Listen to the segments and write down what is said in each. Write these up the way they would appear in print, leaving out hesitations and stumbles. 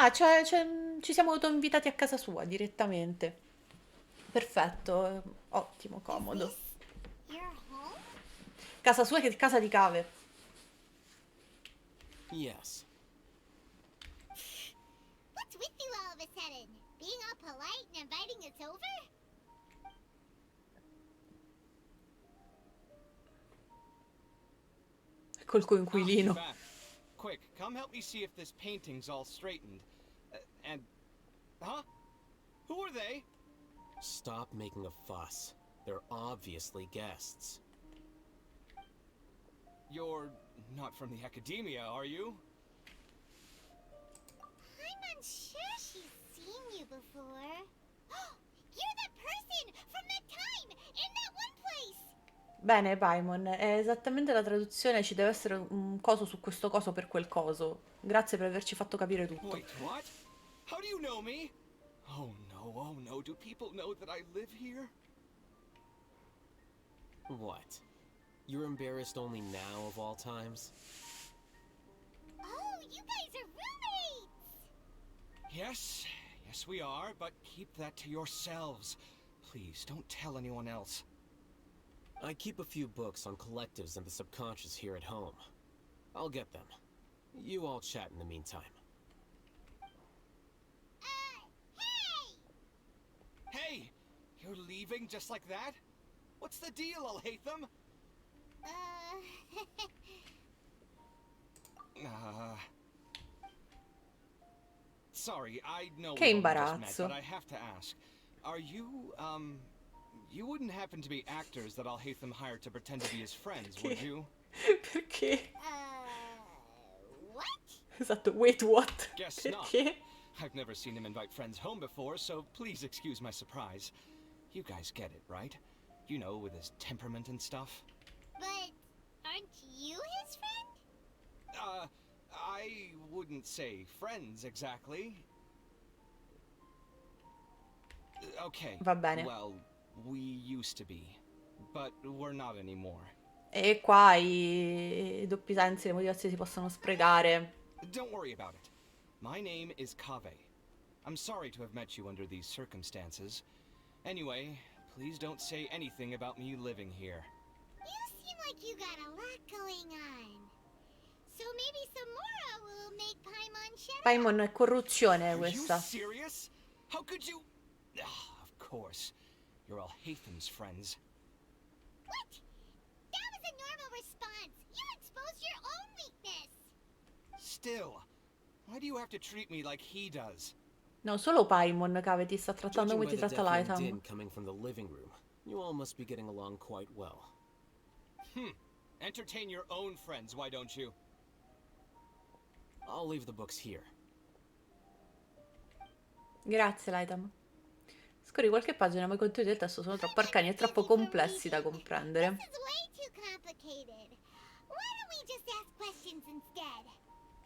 Ah, ci siamo autoinvitati a casa sua direttamente. Perfetto, ottimo, Is comodo. this your home? Casa sua che casa di cave. Yes. What's with you all of a sudden? Being all polite and inviting us over? Col Ah, you're coinquilino. back. Quick, come help me see if this painting's all straightened. And... Huh? Who are they? Stop making a fuss. They're obviously guests. You're not from the academia, are you? I'm unsure she's seen you before. You're that person from that time in that one place. Bene, Paimon, è esattamente la traduzione, ci deve essere un coso su questo coso per quel coso. Grazie per averci fatto capire tutto. Wait, what? How do you know me? Oh no, do people know that I live here? What? You're embarrassed only now of all times? Oh, you guys are roommates. Yes we are, but keep that to yourselves. Please, don't tell anyone else. I keep a few books on collectives and the subconscious here at home. I'll get them. You all chat in the meantime. Hey! Hey! You're leaving just like that? What's the deal, Alhaitham? Sorry, I know Che we only just met, imbarazzo. but I have to ask. Are you, you wouldn't happen to be actors that Alhaitham hired to pretend to be his friends, would Che? you? Perché? What? Esatto, wait, what? Guess not. Perché? I've never seen him invite friends home before, so please excuse my surprise. You guys get it, right? You know, with his temperament and stuff. But aren't you his friend? I wouldn't say friends exactly. Okay, Va bene. well, we used to be, but we're not anymore. E qua i doppi sensi, le motivazioni si possono sprecare. Don't worry about it. My name is Kave. I'm sorry to have met you under these circumstances. Anyway, please don't say anything about me living here. You seem like you got a lot going on. So maybe Samora will make Paimon shut up. Paimon è corruzione Are you questa. serious? How could you? Of course. You're Alhaitham's friends. What? That was a normal response. You exposed your own weakness. Still, why do you have to treat me like he does? No, solo Paimon, cave, ti sta trattando Judging come by ti the tratta deafening l'Aitam. din coming from the living room, you all must be getting along quite well. Entertain your own friends, why don't you? I'll leave the books here. Grazie, l'Aitam. Scorri qualche pagina, ma i contenuti del testo sono troppo arcani e troppo complessi da comprendere. This is way too complicated. Why don't we just ask questions instead?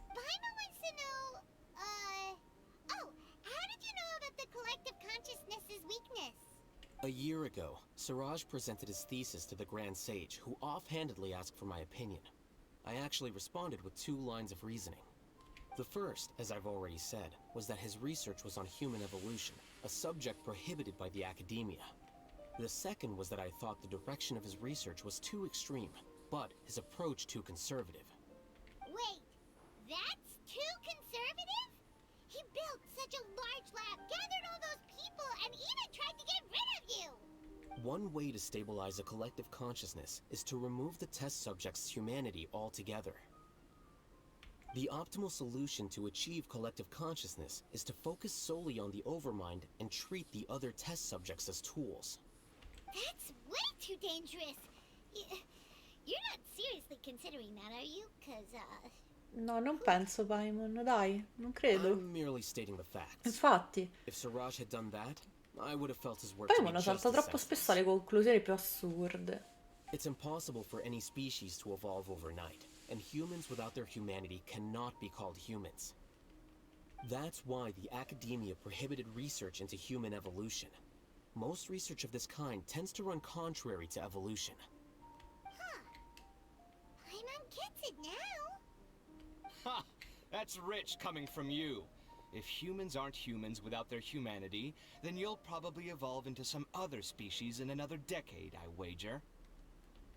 Paimon wants to know, oh, how did you know about the collective consciousness's weakness? A year ago, Siraj presented his thesis to the Grand Sage, who offhandedly asked for my opinion. I actually responded with 2 lines of reasoning. The first, as I've already said, was that his research was on human evolution, a subject prohibited by the academia. The second was that I thought the direction of his research was too extreme, but his approach too conservative. Wait, that's too conservative? He built such a large lab, gathered all those people, and even tried to get rid of you! One way to stabilize a collective consciousness is to remove the test subject's humanity altogether. The optimal solution to achieve collective consciousness is to focus solely on the overmind and treat the other test subjects as tools. That's way too dangerous. You're not seriously considering that, are you? No, non penso, Paimon, dai, non credo. I'm merely stating the facts. Infatti, If Siraj had done that, I would have felt his work to be Paimon just salta as troppo spesso senseless. alle conclusioni più assurde. It's impossible for any species to evolve overnight, and humans without their humanity cannot be called humans. That's why the academia prohibited research into human evolution. Most research of this kind tends to run contrary to evolution. Paimon gets it now. Ha! That's rich coming from you. If humans aren't humans without their humanity, then you'll probably evolve into some other species in another decade, I wager.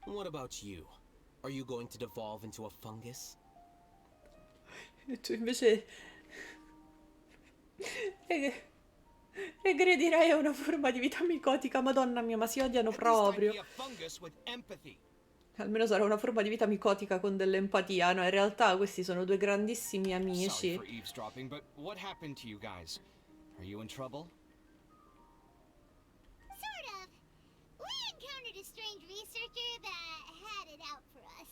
What about you? Are you going to devolve into a fungus? E tu invece regredirei a una forma di vita micotica. Madonna mia, ma si odiano At least I'd proprio. be a fungus with empathy. Almeno sarà una forma di vita micotica con dell'empatia. No, in realtà questi sono due grandissimi Sorry amici. for eavesdropping, but what happened to you guys? Are you in trouble? Sort of. We encountered a strange researcher that had it out for us.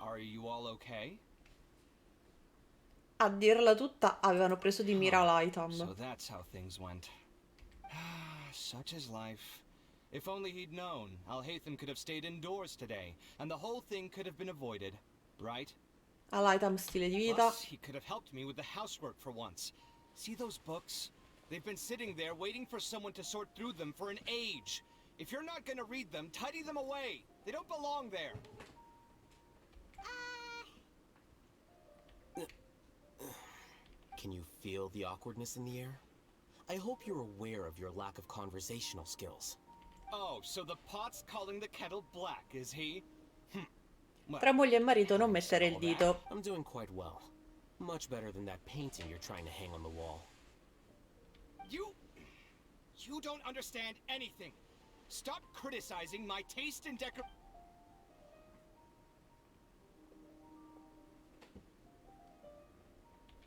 Are you all okay? A dirla tutta, avevano preso di mira So Alhaitham. that's how things went. Such is life. If only he'd known, Alhaitham could have stayed indoors today, and the whole thing could have been avoided, right? Alhaitham stile di vita. Plus, he could have helped me with the housework for once. See those books? They've been sitting there waiting for someone to sort through them for an age. If you're not gonna read them, tidy them away. They don't belong there. Can you feel the awkwardness in the air? I hope you're aware of your lack of conversational skills. Oh, so the pot's calling the kettle black, is he? Well, Tra moglie e marito non having said mettere il all that, dito. I'm doing quite well. Much better than that painting you're trying to hang on the wall. You don't understand anything. Stop criticizing my taste in decor.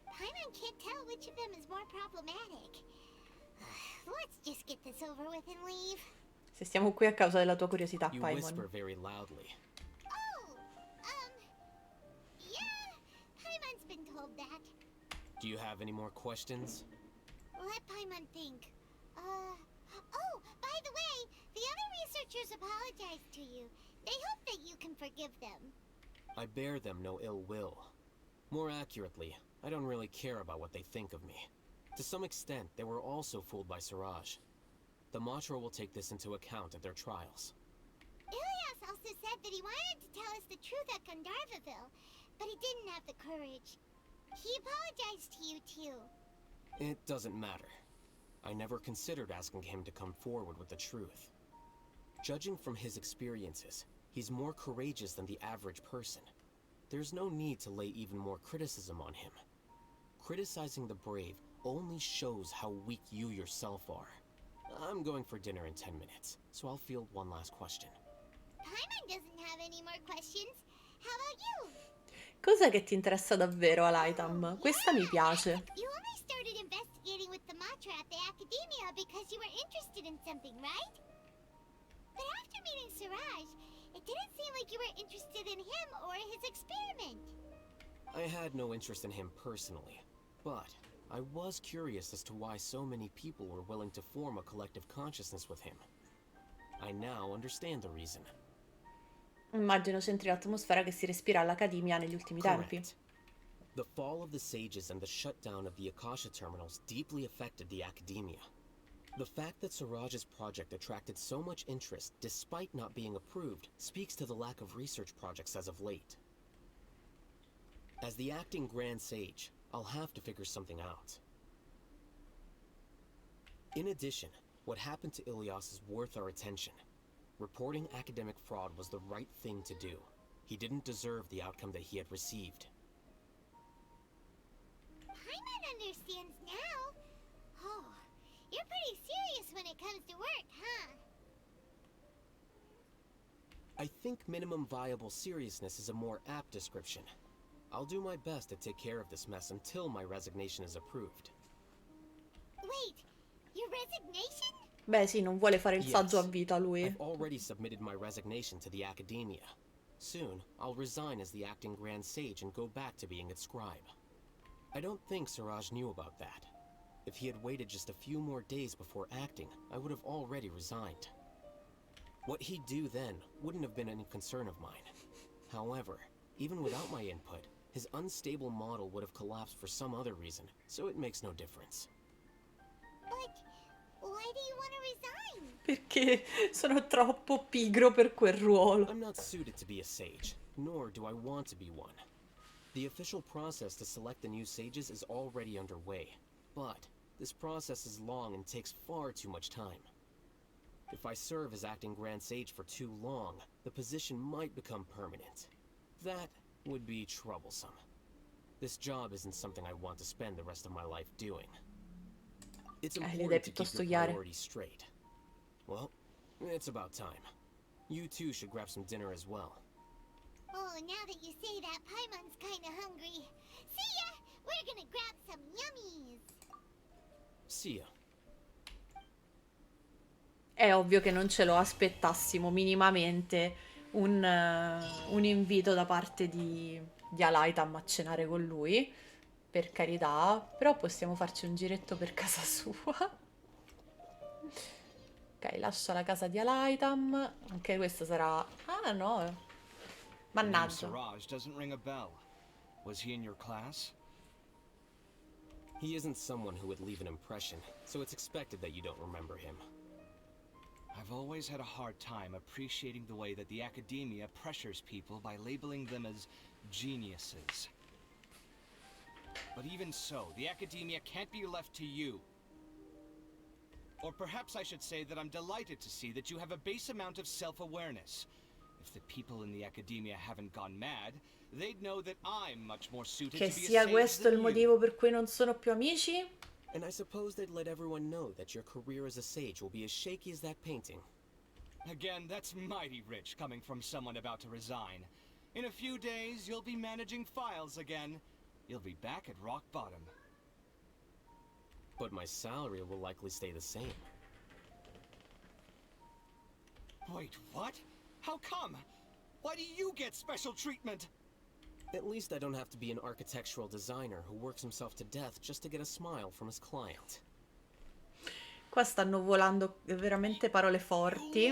Paimon can't tell which of them is more problematic. Let's just get this over with and leave. Se stiamo qui a causa della tua curiosità, You Paimon. whisper very loudly. Oh, yeah, Paimon's been told that. Do you have any more questions? Let Paimon think. Oh, by the way, the other researchers apologized to you. They hope that you can forgive them. I bear them no ill will. More accurately, I don't really care about what they think of me. To some extent, they were also fooled by Siraj. The Matra will take this into account at their trials. Ilias also said that he wanted to tell us the truth at Gandharvaville, but he didn't have the courage. He apologized to you too. It doesn't matter. I never considered asking him to come forward with the truth. Judging from his experiences, he's more courageous than the average person. There's no need to lay even more criticism on him. Criticizing the brave only shows how weak you yourself are. I'm going for dinner in 10 minutes, so I'll field one last question. Paimon doesn't have any more questions. How about you? Cos'è che ti interessa davvero, Alhaitham? Questa mi piace. You only started investigating with the Matra at the Academia because you were interested in something, right? But after meeting Siraj, it didn't seem like you were interested in him or his experiment. I had no interest in him personally, but I was curious as to why so many people were willing to form a collective consciousness with him. I now understand the reason. Immagino senti l'atmosfera che si respira all'Accademia negli ultimi tempi. Correct. The fall of the sages and the shutdown of the Akasha terminals deeply affected the academia. The fact that Siraj's project attracted so much interest despite not being approved speaks to the lack of research projects as of late. As the acting Grand Sage, I'll have to figure something out. In addition, what happened to Ilias is worth our attention. Reporting academic fraud was the right thing to do. He didn't deserve the outcome that he had received. Paimon understands now. Oh, you're pretty serious when it comes to work, huh? I think minimum viable seriousness is a more apt description. I'll do my best to take care of this mess until my resignation is approved. Wait, your resignation? Beh, sì, non vuole fare il saggio a Yes. vita lui. I've already submitted my resignation to the Academia. Soon, I'll resign as the acting Grand Sage and go back to being its scribe. I don't think Siraj knew about that. If he had waited just a few more days before acting, I would have already resigned. What he'd do then wouldn't have been any concern of mine. However, even without my input, his unstable model would have collapsed for some other reason, so it makes no difference. But why do you want to resign? Perché sono troppo pigro per quel ruolo. I'm not suited to be a sage, nor do I want to be one. The official process to select the new sages is already underway, But this process is long and takes far too much time. If I serve as acting Grand Sage for too long, the position might become permanent. That would be troublesome. This job isn't something I want to spend the rest of my life doing. It's Le idee important to keep piuttosto your chiare. priorities straight. Well, it's about time. You two should grab some dinner as well. Oh, now that you say that, Paimon's kinda hungry. See ya! We're gonna grab some yummies! See ya. È ovvio che non ce lo aspettassimo minimamente un invito da parte di Alhaitham a cenare con lui, per carità, però possiamo farci un giretto per casa sua. Ok, lascia la casa di Alhaitham, anche questo sarà... Ah no, The name mannaggia. Siraj doesn't ring a bell. Was he in your class? He isn't someone who would leave an impression, so it's expected that you don't remember him. I've always had a hard time appreciating the way that the academia pressures people by labeling them as geniuses. But even so, the academia can't be left to you. Or perhaps I should say that I'm delighted to see that you have a base amount of self-awareness. If the people in the academia haven't gone mad, they'd know that I'm much more suited Che to be a sia sage questo than il you. motivo per cui non sono più amici? And I suppose they'd let everyone know that your career as a sage will be as shaky as that painting. Again, that's mighty rich coming from someone about to resign. In a few days, you'll be managing files again. You'll be back at rock bottom. But my salary will likely stay the same. Wait, what? How come? Why do you get special treatment? At least I don't have to be an architectural designer who works himself to death just to get a smile from his client. Qua stanno volando veramente parole forti.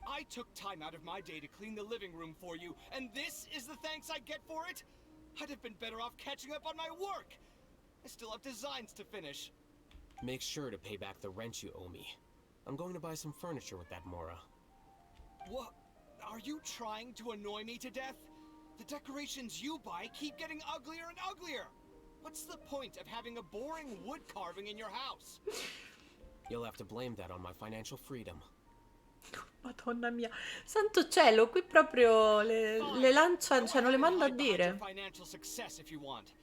I took time out of my day to clean the living room for you, and this is the thanks I get for it? I'd have been better off catching up on my work. I still have designs to finish. Make sure to pay back the rent you owe me. I'm going to buy some furniture with that Mora. What? Are you trying to annoy me to death? The decorations you buy keep getting uglier and uglier. What's the point of having a boring wood carving in your house? You'll have to blame that on my financial freedom. Madonna mia. Santo cielo, qui proprio le lancia, cioè non le manda a Hide behind your dire. financial success if you want.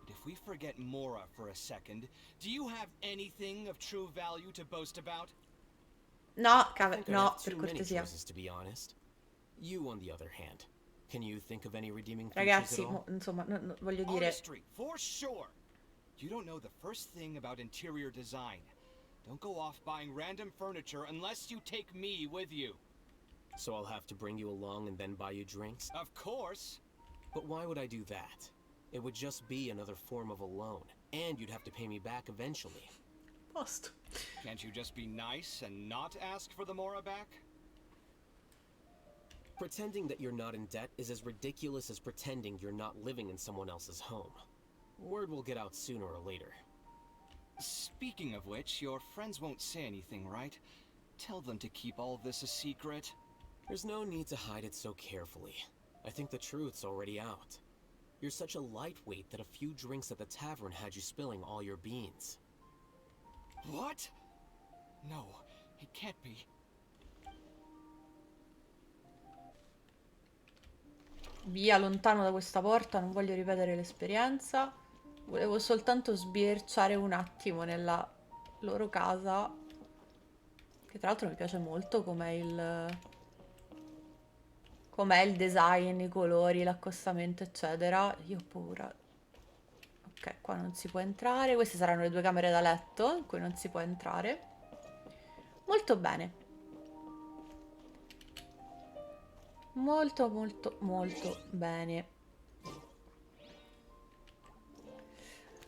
But if we forget Mora for a second, do you have anything of true value to boast about? No, I think I no, have per too many cortesia. choices, to be honest. You, on the other hand, can you think of any redeeming features Ragazzi, at all? insomma, voglio dire... Artistry, for sure. You don't know the first thing about interior design. Don't go off buying random furniture unless you take me with you. So I'll have to bring you along and then buy you drinks? Of course. But why would I do that? It would just be another form of a loan, and you'd have to pay me back eventually. Posto. Can't you just be nice and not ask for the Mora back? Pretending that you're not in debt is as ridiculous as pretending you're not living in someone else's home. Word will get out sooner or later. Speaking of which, your friends won't say anything, right? Tell them to keep all this a secret. There's no need to hide it so carefully. I think the truth's already out. You're such a lightweight that a few drinks at the tavern had you spilling all your beans. What? No, it can't be. Via, lontano da questa porta, non voglio ripetere l'esperienza. Volevo soltanto sbirciare un attimo nella loro casa. Che tra l'altro mi piace molto com'è il design, i colori, l'accostamento, eccetera. Io ho paura. Ok, qua non si può entrare. Queste saranno le due camere da letto in cui non si può entrare. Molto bene. Molto, molto, molto bene.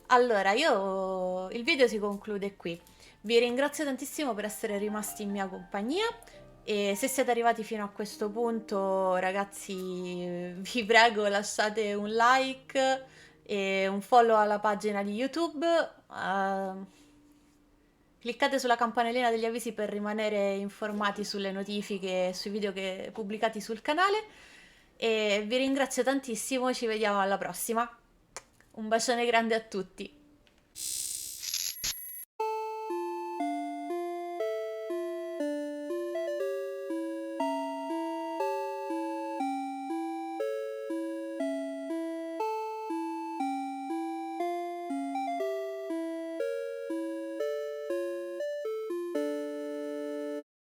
Allora, il video si conclude qui. Vi ringrazio tantissimo per essere rimasti in mia compagnia e se siete arrivati fino a questo punto, ragazzi, vi prego lasciate un like e un follow alla pagina di YouTube. Cliccate sulla campanellina degli avvisi per rimanere informati sulle notifiche e sui video pubblicati sul canale e vi ringrazio tantissimo, ci vediamo alla prossima. Un bacione grande a tutti.